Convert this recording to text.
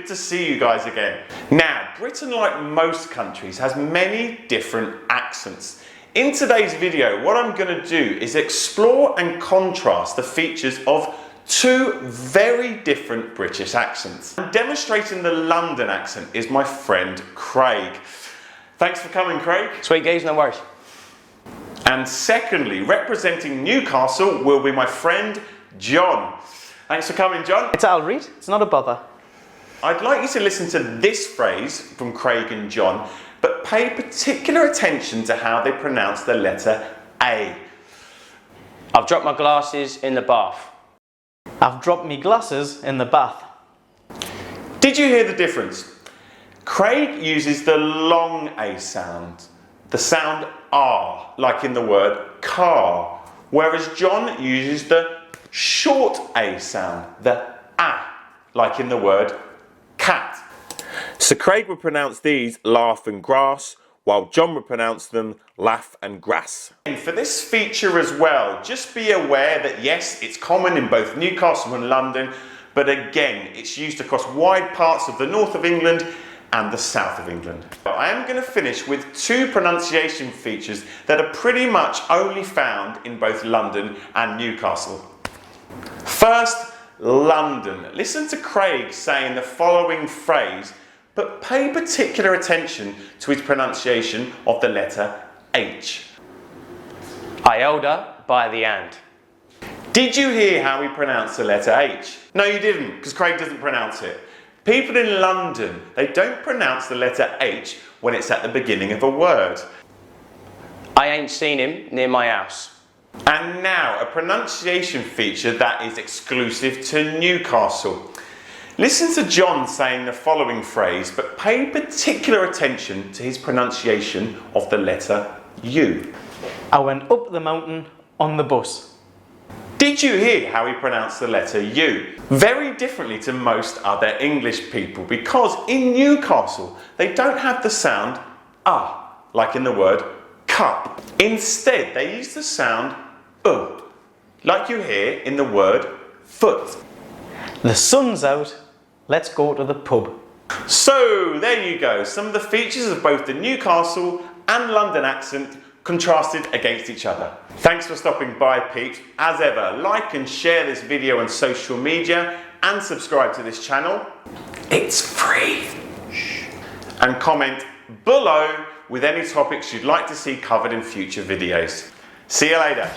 to see you guys again. Now, Britain, like most countries, has many different accents. In today's video, what I'm going to do is explore and contrast the features of two very different British accents. And demonstrating the London accent is my friend Craig. Thanks for coming, Craig. Sweet guys, no worries. And secondly, representing Newcastle will be my friend John. Thanks for coming, John. It's Al Reed, it's not a bother. I'd like you to listen to this phrase from Craig and John, but pay particular attention to how they pronounce the letter A. I've dropped my glasses in the bath. I've dropped me glasses in the bath. Did you hear the difference? Craig uses the long A sound, the sound R, like in the word car, whereas John uses the short A sound, the A, like in the word cat. So Craig would pronounce these laugh and grass, while John would pronounce them laugh and grass. And for this feature as well, just be aware that yes, it's common in both Newcastle and London, but again, it's used across wide parts of the north of England and the south of England. I am going to finish with two pronunciation features that are pretty much only found in both London and Newcastle. First, London. Listen to Craig saying the following phrase, but pay particular attention to his pronunciation of the letter H. I held her by the hand. Did you hear how he pronounced the letter H? No, you didn't, because Craig doesn't pronounce it. People in London, they don't pronounce the letter H when it's at the beginning of a word. I ain't seen him near my house. And now, a pronunciation feature that is exclusive to Newcastle. Listen to John saying the following phrase, but pay particular attention to his pronunciation of the letter U. I went up the mountain on the bus. Did you hear how he pronounced the letter U? Very differently to most other English people, because in Newcastle, they don't have the sound like in the word cup. Instead, they use the sound like you hear in the word foot. The sun's out, let's go to the pub. So there you go, some of the features of both the Newcastle and London accent contrasted against each other. Thanks for stopping by, peeps. As ever, like and share this video on social media and subscribe to this channel. It's free. And comment below with any topics you'd like to see covered in future videos. See you later.